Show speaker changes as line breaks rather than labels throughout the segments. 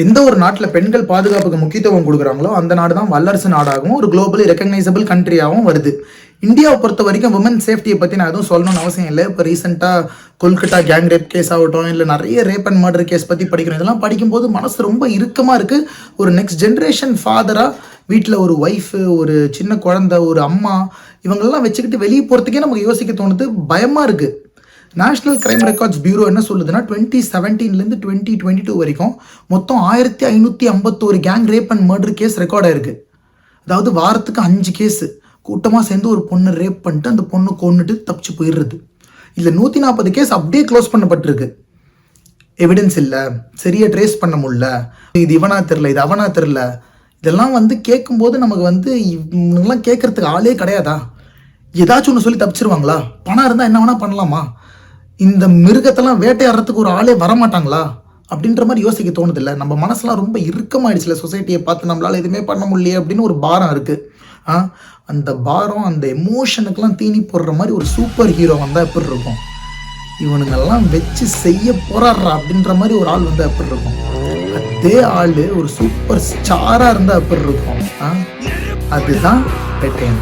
எந்த ஒரு நாட்டில் பெண்கள் பாதுகாப்புக்கு முக்கியத்துவம் கொடுக்குறாங்களோ அந்த நாடு தான் வல்லரசு நாடாகவும் ஒரு குளோபலி ரெகக்னைசபிள் கண்ட்ரியாகவும் வருது. இந்தியாவை பொறுத்த வரைக்கும் விமன் சேஃப்டியை பற்றி நான் எதுவும் சொல்லணும்னு அவசியம் இல்லை. இப்போ ரீசெண்டாக கொல்கட்டா கேங் ரேப் கேஸ் ஆகட்டும், இல்லை நிறைய ரேப் அண்ட் மர்டர் கேஸ் பற்றி படிக்கிறோம். இதெல்லாம் படிக்கும்போது மனசு ரொம்ப இறுக்கமாக இருக்குது. ஒரு நெக்ஸ்ட் ஜென்ரேஷன் ஃபாதராக வீட்டில் ஒரு ஒய்ஃபு, ஒரு சின்ன குழந்தை, ஒரு அம்மா, இவங்கெல்லாம் வச்சுக்கிட்டு வெளியே போகிறதுக்கே நமக்கு யோசிக்க தோணுது. பயமாக இருக்குது. நேஷனல் கிரைம் ரெக்கார்ட்ஸ் பியூரோ என்ன சொல்லுதுன்னா 2017 2022 வரைக்கும் மொத்தம் 1551 gang rape and murder case record ஆயிருக்கு. அதாவது வாரத்துக்கு 5 கேஸு கூட்டமாக சேர்ந்து ஒரு பொண்ணு ரேப் பண்ணிட்டு அந்த பொண்ணு கொண்டுட்டு தப்பிச்சு போயிடுறது. இல்லை 140 கேஸ் அப்படியே க்ளோஸ் பண்ணப்பட்டிருக்கு. எவிடன்ஸ் இல்லை, சரியாக ட்ரேஸ் பண்ண முடியல, இது இவனா தெரில, இது அவனா தெரில. இதெல்லாம் கேட்கும்போது நமக்கு இவங்கெல்லாம் கேட்கறதுக்கு ஆளே கிடையாதா? ஏதாச்சும் ஒன்று சொல்லி தப்பிச்சிருவாங்களா? பணம் இருந்தால் என்ன வேணால் பண்ணலாமா? இந்த மிருகத்தெல்லாம் வேட்டையாடுறதுக்கு ஒரு ஆளே வரமாட்டாங்களா அப்படின்ற மாதிரி யோசிக்க தோணுதில்லை. நம்ம மனசுலாம் ரொம்ப இறுக்கமாயிடுச்சுல சொசைட்டியை பார்த்து. நம்மளால் எதுவுமே பண்ண முடியலையே அப்படின்னு ஒரு பாரம் இருக்குது. அந்த பாரம், அந்த எமோஷனுக்கெல்லாம் தீனி போடுற மாதிரி ஒரு சூப்பர் ஹீரோ வந்தால் எப்படி இருக்கும்? இவனுங்கெல்லாம் வச்சு செய்ய போராடுறா அப்படின்ற மாதிரி ஒரு ஆள் வந்தால் எப்படி இருக்கும்? அதே ஆள் ஒரு சூப்பர் ஸ்டாராக இருந்தால் எப்படி இருக்கும்? அதுதான் Vettaiyan.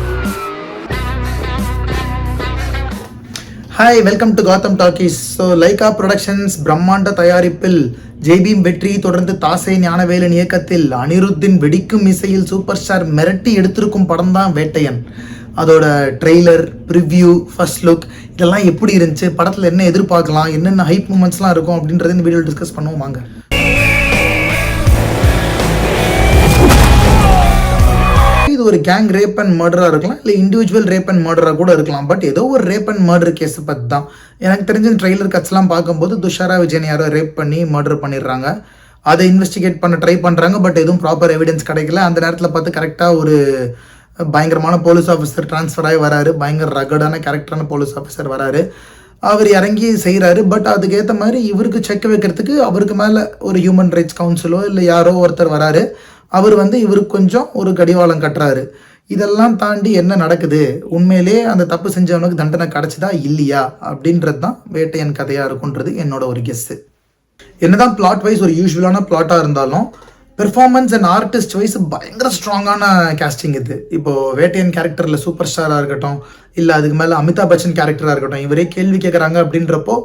Hi, welcome to Gotham talkies. So Lyca productions பிரம்மாண்ட தயாரிப்பில் ஜெய்பீம் வெற்றி தொடர்ந்து தாசை ஞானவேலன் இயக்கத்தில் அனிருத்தின் வெடிக்கும் இசையில் சூப்பர் ஸ்டார் மிரட்டி எடுத்திருக்கும் படம் தான் வேட்டையன். அதோட ட்ரெய்லர், ப்ரிவ்யூ, ஃபர்ஸ்ட் லுக் இதெல்லாம் எப்படி இருந்துச்சு, படத்தில் என்ன எதிர்பார்க்கலாம், என்னென்ன ஹைப் மூமெண்ட்ஸ்லாம் இருக்கும் அப்படின்றத இந்த வீடியோவில் டிஸ்கஸ் பண்ணுவோம் வாங்க. இது ஒரு கேங் ரேப் அண்ட் மர்டராக இருக்கலாம், இல்லை இண்டிவிஜுவல் ரேப் அண்ட் மர்டராக கூட இருக்கலாம். பட் ஏதோ ஒரு ரேப் அண்ட் மர்டர் கேஸை பற்றி தான். எனக்கு தெரிஞ்ச ட்ரெய்லர் கட்ஸ்லாம் பார்க்கும்போது துஷாரா விஜயன் யாரோ ரேப் பண்ணி மர்டர் பண்ணிடுறாங்க. அதை இன்வெஸ்டிகேட் பண்ண ட்ரை பண்ணுறாங்க. பட் எதுவும் ப்ராப்பர் எவிடன்ஸ் கிடைக்கல. அந்த நேரத்தில் பார்த்து கரெக்டாக ஒரு பயங்கரமான போலீஸ் ஆஃபீஸர் ட்ரான்ஸ்ஃபர் ஆகி வராரு. பயங்கர ரகடான கேரக்டரான போலீஸ் ஆஃபீஸர் வராரு. அவர் இறங்கி செய்கிறாரு. பட் அதுக்கேற்ற மாதிரி இவருக்கு செக் வைக்கிறதுக்கு அவருக்கு மேலே ஒரு ஹியூமன் ரைட்ஸ் கவுன்சிலோ இல்லை யாரோ ஒருத்தர் வராரு. அவர் இவருக்கு கொஞ்சம் ஒரு கடிவாளம் கட்டுறாரு. இதெல்லாம் தாண்டி என்ன நடக்குது, உண்மையிலே அந்த தப்பு செஞ்சவனுக்கு தண்டனை கிடைச்சதா இல்லையா அப்படின்றது தான் வேட்டையன் கதையாக இருக்குன்றது என்னோட ஒரு கெஸ்ஸு. என்னதான் பிளாட் வைஸ் ஒரு யூஸ்வலான பிளாட்டாக இருந்தாலும் பெர்ஃபார்மன்ஸ் அண்ட் ஆர்டிஸ்ட் வைஸ் பயங்கர ஸ்ட்ராங்கான கேஸ்டிங் இது. இப்போது வேட்டையன் கேரக்டரில் சூப்பர் ஸ்டாராக இருக்கட்டும், இல்லை அதுக்கு மேலே அமிதாப் பச்சன் கேரக்டராக இருக்கட்டும், இவரே கேள்வி கேட்குறாங்க அப்படின்றப்போ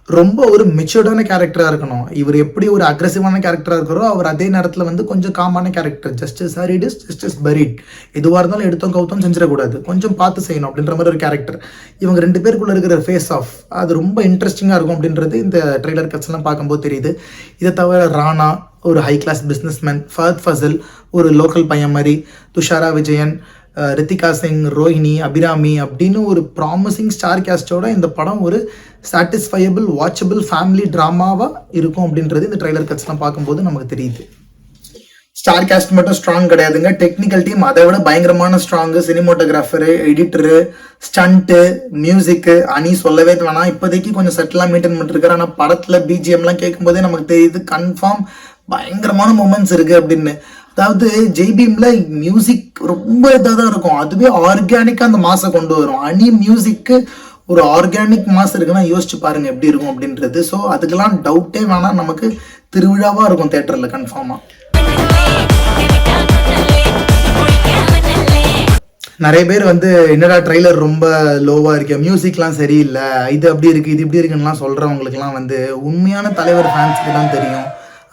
ரொம்ப ஒரு மெச்சூர்டான கேரக்டராக இருக்கணும். இவர் எப்படி ஒரு அக்ரெசிவான கேரக்டராக இருக்கிறோ அவர் அதே நேரத்தில் கொஞ்சம் காமான character. Justice hurried is justice buried. எதுவாக இருந்தாலும் எடுத்தோம் கவுத்தோம் செஞ்சிடக்கூடாது, கொஞ்சம் பார்த்து செய்யணும் அப்படின்ற மாதிரி ஒரு கேரக்டர். இவங்க 2 பேருக்குள்ளே இருக்கிற ஃபேஸ் ஆஃப் அது ரொம்ப இன்ட்ரெஸ்டிங்காக இருக்கும் அப்படின்றது இந்த ட்ரெய்லர் கட்ஸ்லாம் பார்க்கும்போது தெரியுது. இதை தவிர ராணா ஒரு high class businessman, Fahadh Faasil ஒரு லோக்கல் பையன் மாதிரி, துஷாரா விஜயன், ரித்திகா சிங், ரோஹிணி, அபிராமி அப்படின்னு ஒரு ப்ராமிசிங் ஸ்டார் கேஸ்டோட இந்த படம் ஒரு சாட்டிஸ்ஃபையபிள் வாட்சபிள் ஃபேமிலி ட்ராமாவாக இருக்கும் அப்படின்றது இந்த ட்ரெய்லர் கட்ஸ்லாம் பார்க்கும்போது நமக்கு தெரியுது. ஸ்டார் கேஸ்ட் மட்டும் ஸ்ட்ராங் கிடையாதுங்க, டெக்னிக்கல் டீம் அதை விட பயங்கரமான ஸ்ட்ராங்கு. சினிமோட்டோகிராஃபரு, எடிட்டரு, ஸ்டண்ட்டு, மியூசிக்கு, அணி சொல்லவே வேணாம். இப்போதைக்கு கொஞ்சம் செட்டிலாக மெயின்டைன் பண்ணிருக்காரு. ஆனால் படத்தில் பிஜிஎம்லாம் கேட்கும்போதே நமக்கு தெரியுது கன்ஃபார்ம் பயங்கரமான மூமெண்ட்ஸ் இருக்குது அப்படின்னு. அதாவது ஜெய்பீம்ல மியூசிக் ரொம்ப இதாக தான் இருக்கும், அதுவே ஆர்கானிக்காக அந்த மாசை கொண்டு வரும். அணி மியூசிக்கு ஒரு ஆர்கானிக் மாஸ் இருக்குன்னா யோசிச்சு பாருங்க எப்படி இருக்கும் அப்படின்றது. ஸோ அதுக்கெல்லாம் டவுட்டே வேணாம், நமக்கு திருவிழாவாக இருக்கும் தேட்டரில் கன்ஃபார்மாக. நிறைய பேர் என்னடா ட்ரெய்லர் ரொம்ப லோவாக இருக்கு, மியூசிக்லாம் சரியில்லை, இது அப்படி இருக்குது இது இப்படி இருக்குன்னுலாம் சொல்கிறவங்களுக்குலாம் உண்மையான தலைவர் ஃபேன்ஸுக்கு தான் தெரியும்.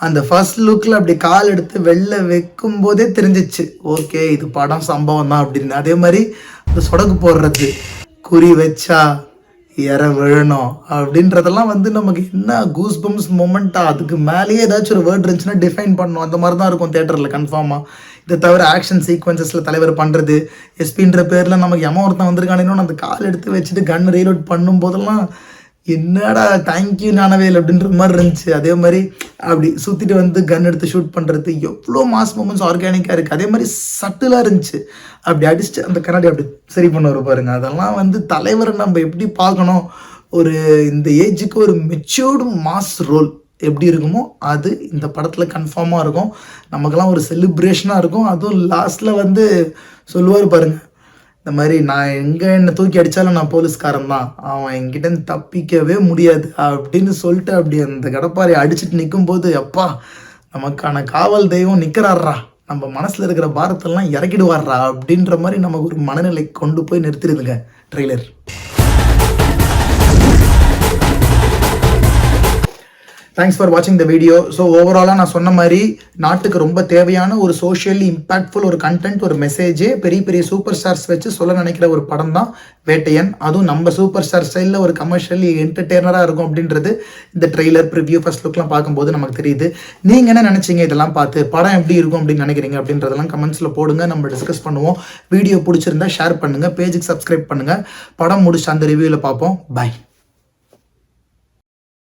அந்த ஃபர்ஸ்ட் லுக்கில் அப்படி கால் எடுத்து வெளில வைக்கும் போதே தெரிஞ்சிச்சு, ஓகே இது படம் சம்பவம் தான் அப்படின்னு. அதே மாதிரி அந்த சொடக்கு போடுறது, குறி வச்சா இற விழணும் அப்படின்றதெல்லாம் நமக்கு என்ன கூஸ் பம்ஸ் மொமெண்ட்டாக. அதுக்கு மேலேயே ஏதாச்சும் ஒரு வேர்ட் இருந்துச்சுன்னா டிஃபைன் பண்ணணும். அந்த மாதிரி தான் இருக்கும் தேட்டரில் கன்ஃபார்மாக. இதை தவிர ஆக்ஷன் சீக்வன்சஸில் தலைவர் பண்ணுறது, எஸ்பின்ற பேரில் நமக்கு எம ஒருத்தன் வந்திருக்கானு அந்த கால் எடுத்து வச்சுட்டு கன் ரீலோட் பண்ணும் போதெல்லாம் என்னடா தேங்க்யூ ஞானவேல் அப்படின்ற மாதிரி இருந்துச்சு. அதே மாதிரி அப்படி சுற்றிட்டு கன் எடுத்து ஷூட் பண்ணுறது எவ்வளோ மாஸ் மூமெண்ட்ஸ் ஆர்கானிக்காக இருக்குது. அதே மாதிரி சட்டிலாக இருந்துச்சு. அப்படி அடிச்சுட்டு அந்த கண்ணாடி அப்படி சரி பண்ணுவார் பாருங்க. அதெல்லாம் தலைவரை நம்ம எப்படி பார்க்கணும், ஒரு இந்த ஏஜுக்கு ஒரு மெச்சூர்டு மாஸ் ரோல் எப்படி இருக்குமோ அது இந்த படத்தில் கன்ஃபார்மாக இருக்கும். நமக்கெல்லாம் ஒரு செலிப்ரேஷனாக இருக்கும். அதுவும் லாஸ்ட்டில் சொல்லுவார் பாருங்கள், இந்த மாதிரி நான் எங்கே என்னை தூக்கி அடித்தாலும் நான் போலீஸ்காரன் தான், அவன் என்கிட்ட தப்பிக்கவே முடியாது அப்படின்னு சொல்லிட்டு அப்படி அந்த கடப்பாரை அடிச்சுட்டு நிற்கும் போது அப்பா நமக்கான காவல் தெய்வம் நிற்கிறாரா, நம்ம மனசில் இருக்கிற பாரத்தெல்லாம் இறக்கிடுவாரா அப்படின்ற மாதிரி நமக்கு ஒரு மனநிலை கொண்டு போய் நிறுத்திடுதுங்க ட்ரெய்லர். தேங்க்ஸ் ஃபார் வாட்சிங் த வீடியோ. ஸோ ஓவராலாக நான் சொன்ன மாதிரி நாட்டுக்கு ரொம்ப தேவையான ஒரு சோஷியலி இம்பாக்ட்ஃபுல் ஒரு கண்டென்ட், ஒரு மெசேஜே பெரிய பெரிய சூப்பர் ஸ்டார்ஸ் வச்சு சொல்ல நினைக்கிற ஒரு படம் தான் வேட்டையன். அதுவும் நம்ம சூப்பர் ஸ்டார் ஸ்டைலில் ஒரு கமர்ஷியலி என்டர்டெய்னராக இருக்கும் அப்படின்றது இந்த ட்ரெய்லர், ப்ரிவ்யூ, ஃபர்ஸ்ட் லுக்லாம் பார்க்கும்போது நமக்கு தெரியுது. நீங்கள் என்ன நினச்சிங்க இதெல்லாம் பார்த்து? படம் எப்படி இருக்கும் அப்படின்னு நினைக்கிறீங்க அப்படின்றதெல்லாம் கமெண்ட்ஸில் போடுங்க, நம்ம டிஸ்கஸ் பண்ணுவோம். வீடியோ பிடிச்சிருந்தா ஷேர் பண்ணுங்கள், பேஜுக்கு சப்ஸ்கிரைப் பண்ணுங்கள். படம் முடிச்சு அந்த ரிவ்யூவில் பார்ப்போம். பாய்.